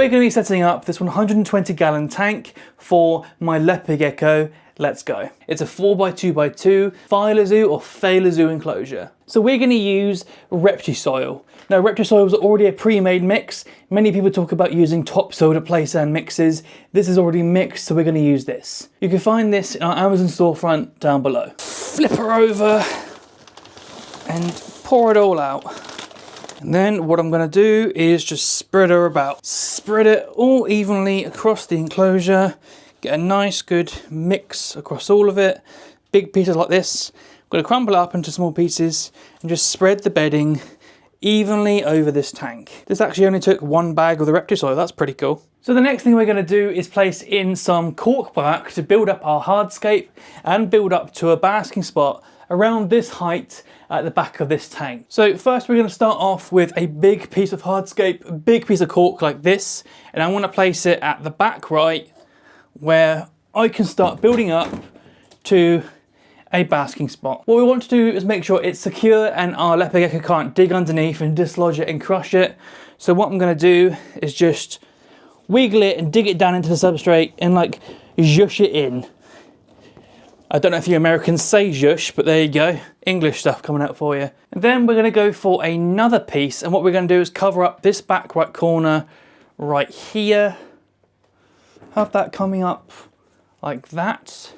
We're going to be setting up this 120 gallon tank for my Leopard Gecko. Let's go. It's a 4x2x2 Phylazoo or Phylazoo enclosure. So we're going to use Reptiles. Now Reptiles is already a pre-made mix. Many people talk about using topsoil to place and mixes. This is already mixed, so we're going to use this. You can find this in our Amazon storefront down below. Flip her over and pour it all out. And then what I'm going to do is just spread her about. Spread it all evenly across the enclosure. Get a nice good mix across all of it. Big pieces like this. I'm going to crumble it up into small pieces and just spread the bedding evenly over this tank. This actually only took one bag of the Reptiles soil. That's pretty cool. So the next thing we're going to do is place in some cork bark to build up our hardscape and build up to a basking spot around this height at the back of this tank. So first we're going to start off with a big piece of hardscape, a big piece of cork like this, and I want to place it at the back right where I can start building up to a basking spot. What we want to do is make sure it's secure and our Leopard Gecko can't dig underneath and dislodge it and crush it. So what I'm going to do is just wiggle it and dig it down into the substrate and like zhush it in. I don't know if you Americans say zhush, but there you go. English stuff coming out for you. And then we're going to go for another piece, and what we're going to do is cover up this back right corner right here. Have that coming up like that.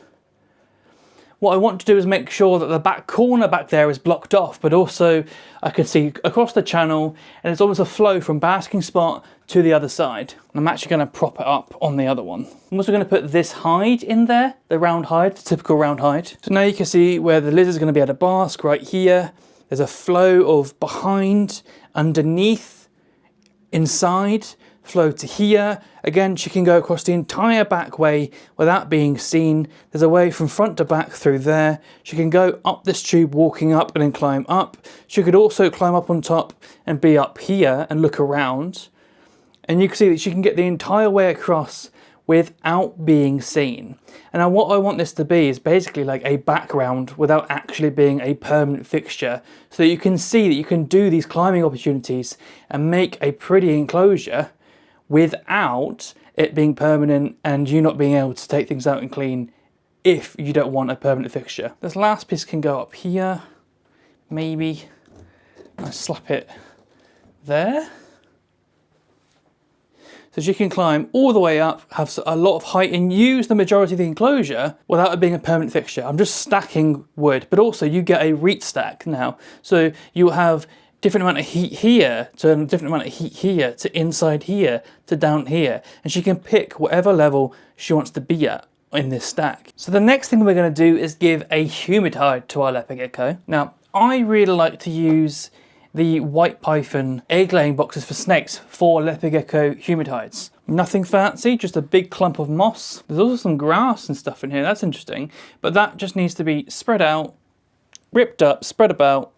What I want to do is make sure that the back corner back there is blocked off, but also I can see across the channel and it's almost a flow from basking spot to the other side. I'm actually going to prop it up on the other one. I'm also going to put this hide in there, the round hide, the typical round hide. So now you can see where the lizard's going to be able to bask right here. There's a flow of behind, underneath, inside, flow to here. Again, she can go across the entire back way without being seen. There's a way from front to back through there. She can go up this tube walking up and then climb up. She could also climb up on top and be up here and look around. And you can see that she can get the entire way across without being seen. And now what I want this to be is basically like a background without actually being a permanent fixture, so that you can see that you can do these climbing opportunities and make a pretty enclosure without it being permanent and you not being able to take things out and clean if you don't want a permanent fixture. This last piece can go up here, maybe. I slap it there. So she can climb all the way up, have a lot of height and use the majority of the enclosure without it being a permanent fixture. I'm just stacking wood, but also you get a reach stack now. So you have different amount of heat here to a different amount of heat here to inside here to down here. And she can pick whatever level she wants to be at in this stack. So the next thing we're going to do is give a humid hide to our Leopard Gecko. Now, I really like to use the white python egg laying boxes for snakes for Leopard Gecko humid hides. Nothing fancy, just a big clump of moss. There's also some grass and stuff in here, that's interesting. But that just needs to be spread out, ripped up, spread about,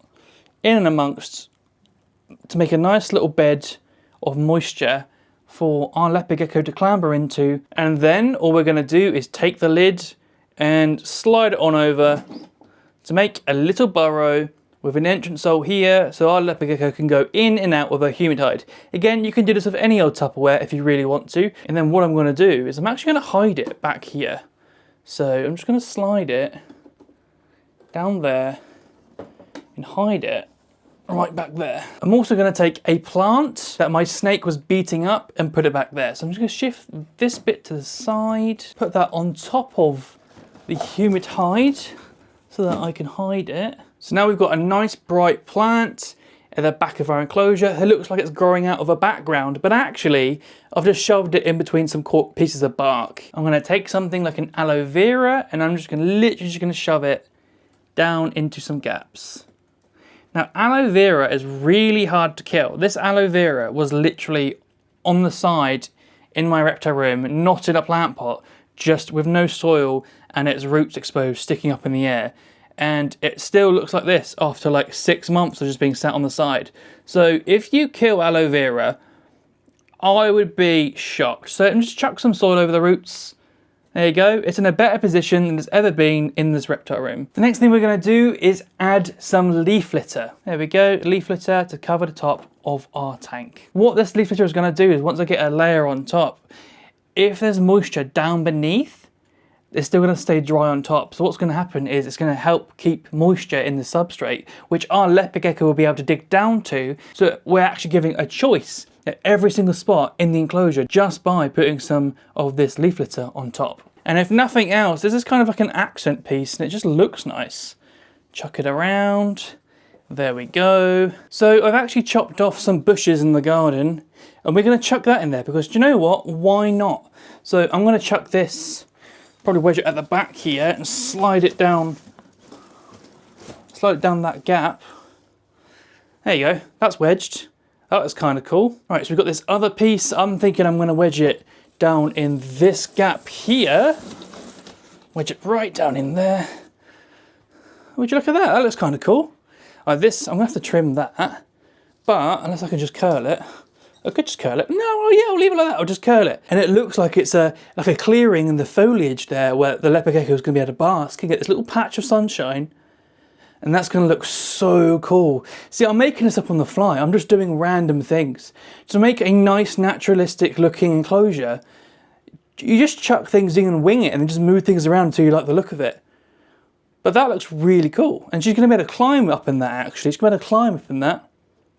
in and amongst, to make a nice little bed of moisture for our Leopard Gecko to clamber into. And then all we're going to do is take the lid and slide it on over to make a little burrow with an entrance hole here, so our Leopard Gecko can go in and out with a humid hide. Again, you can do this with any old Tupperware if you really want to. And then what I'm going to do is I'm actually going to hide it back here. So I'm just going to slide it down there and hide it right back there. I'm also going to take a plant that my snake was beating up and put it back there. So I'm just going to shift this bit to the side, put that on top of the humid hide so that I can hide it. So now we've got a nice bright plant at the back of our enclosure. It looks like it's growing out of a background, but actually I've just shoved it in between some pieces of bark. I'm going to take something like an aloe vera and I'm just going to literally shove it down into some gaps. Now, aloe vera is really hard to kill. This aloe vera was literally on the side in my reptile room, not in a plant pot, just with no soil and its roots exposed, sticking up in the air. And it still looks like this after like 6 months of just being sat on the side. So if you kill aloe vera, I would be shocked. So just chuck some soil over the roots There you go, it's in a better position than it's ever been in this reptile room. The next thing we're going to do is add some leaf litter. There we go, leaf litter to cover the top of our tank. What this leaf litter is going to do is once I get a layer on top, if there's moisture down beneath, it's still going to stay dry on top. So what's going to happen is it's going to help keep moisture in the substrate, which our leopard gecko will be able to dig down to. So we're actually giving a choice at every single spot in the enclosure just by putting some of this leaf litter on top. And if nothing else, this is kind of like an accent piece and it just looks nice. Chuck it around. There we go. So I've actually chopped off some bushes in the garden and we're going to chuck that in there because do you know what? Why not? So I'm going to chuck this, probably wedge it at the back here and slide it down that gap. There you go, that's wedged. That was kind of cool. All right, so we've got this other piece. I'm thinking I'm going to wedge it down in this gap here. Wedge it right down in there. Would you look at that? That looks kind of cool. This, I'm going to have to trim that. But, unless I can just curl it. I could just curl it. No, oh yeah, I'll leave it like that. I'll just curl it. And it looks like it's like a clearing in the foliage there where the leopard gecko is going to be able to bask and get this little patch of sunshine. And that's going to look so cool. See, I'm making this up on the fly. I'm just doing random things. To make a nice, naturalistic looking enclosure, you just chuck things in and wing it and then just move things around until you like the look of it. But that looks really cool. And she's going to be able to climb up in that, actually. She's going to be able to climb up in that.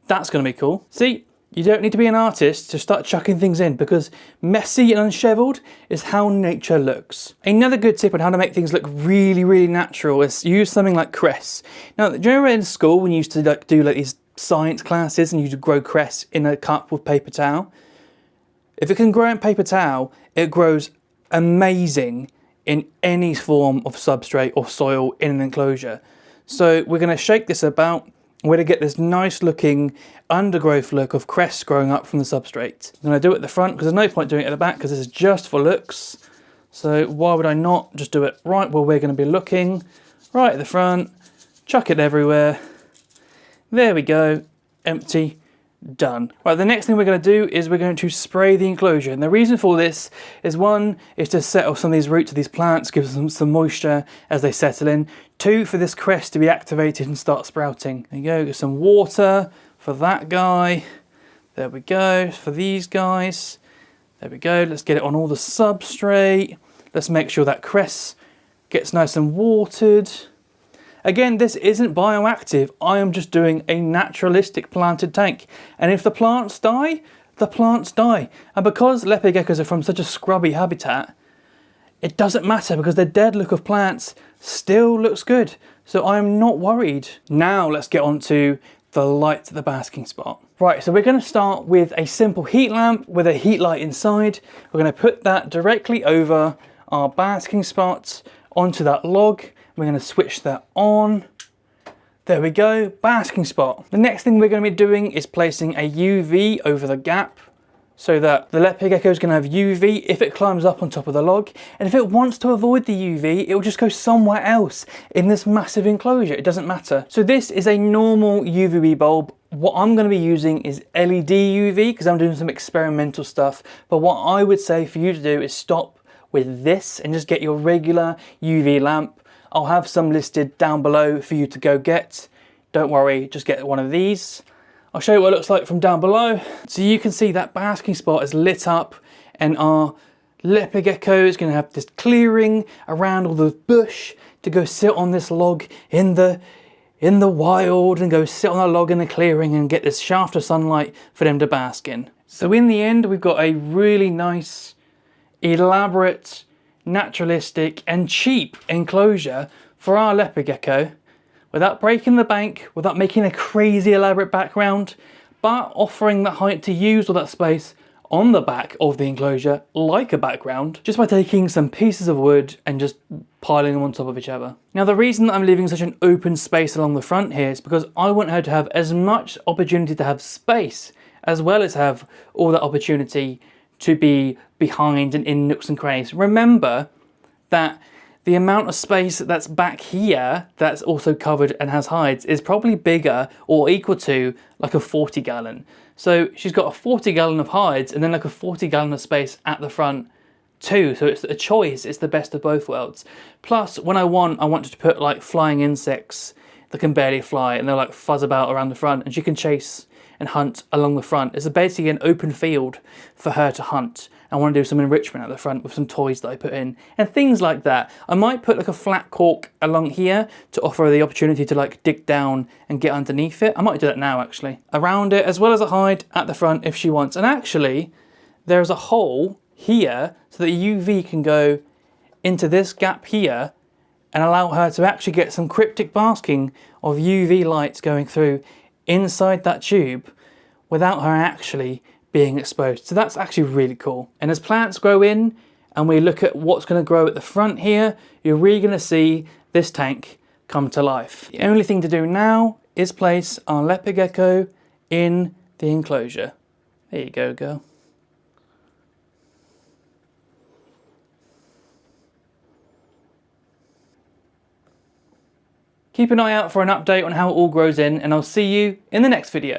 That's going to be cool. See, you don't need to be an artist to start chucking things in because messy and unshoveled is how nature looks. Another good tip on how to make things look really, really natural is use something like cress. Now, do you remember in school when you used to do these science classes and you'd grow cress in a cup with paper towel? If it can grow in paper towel, it grows amazing in any form of substrate or soil in an enclosure. So we're going to shake this about. We're going to get this nice looking undergrowth look of cress growing up from the substrate. I'm going to do it at the front because there's no point doing it at the back because this is just for looks. So why would I not just do it right where we're going to be looking, right at the front, chuck it everywhere. There we go, empty, done. Right, the next thing we're going to do is we're going to spray the enclosure. And the reason for this is one, is to settle some of these roots of these plants, give them some moisture as they settle in. Two, for this cress to be activated and start sprouting. There you go, get some water for that guy. There we go, for these guys. There we go, let's get it on all the substrate. Let's make sure that cress gets nice and watered. Again, this isn't bioactive. I am just doing a naturalistic planted tank. And if the plants die, the plants die. And because leopard geckos are from such a scrubby habitat, it doesn't matter because the dead look of plants still looks good. So I'm not worried. Now let's get on to the light at the basking spot. Right, so we're going to start with a simple heat lamp with a heat light inside. We're going to put that directly over our basking spot onto that log. We're going to switch that on. There we go, basking spot. The next thing we're going to be doing is placing a UV over the gap so that the leopard gecko is going to have UV if it climbs up on top of the log. And if it wants to avoid the UV, it will just go somewhere else in this massive enclosure. It doesn't matter. So this is a normal UVB bulb. What I'm going to be using is LED UV because I'm doing some experimental stuff. But what I would say for you to do is stop with this and just get your regular UV lamp. I'll have some listed down below for you to go get. Don't worry, just get one of these. I'll show you what it looks like from down below. So you can see that basking spot is lit up and our leopard gecko is going to have this clearing around all the bush to go sit on this log in the wild and go sit on a log in the clearing and get this shaft of sunlight for them to bask in. So in the end, we've got a really nice, elaborate, naturalistic and cheap enclosure for our leopard gecko without breaking the bank, without making a crazy elaborate background, but offering that height to use all that space on the back of the enclosure like a background, just by taking some pieces of wood and just piling them on top of each other. Now the reason that I'm leaving such an open space along the front here is because I want her to have as much opportunity to have space as well as have all that opportunity to be behind and in nooks and crannies. Remember that the amount of space that's back here that's also covered and has hides is probably bigger or equal to like a 40 gallon. So she's got a 40 gallon of hides and then like a 40 gallon of space at the front two, so it's a choice. It's the best of both worlds. Plus, when I wanted to put like flying insects that can barely fly and they'll like fuzz about around the front, and she can chase and hunt along the front. It's basically an open field for her to hunt. I want to do some enrichment at the front with some toys that I put in and things like that. I might put like a flat cork along here to offer her the opportunity to like dig down and get underneath it. I might do that now actually. Around it, as well as a hide at the front if she wants. And actually, there's a hole here so that UV can go into this gap here and allow her to actually get some cryptic basking of UV lights going through inside that tube without her actually being exposed. So that's actually really cool. And as plants grow in and we look at what's going to grow at the front here, you're really going to see this tank come to life. The only thing to do now is place our leopard gecko in the enclosure. There you go, girl. Keep an eye out for an update on how it all grows in, and I'll see you in the next video.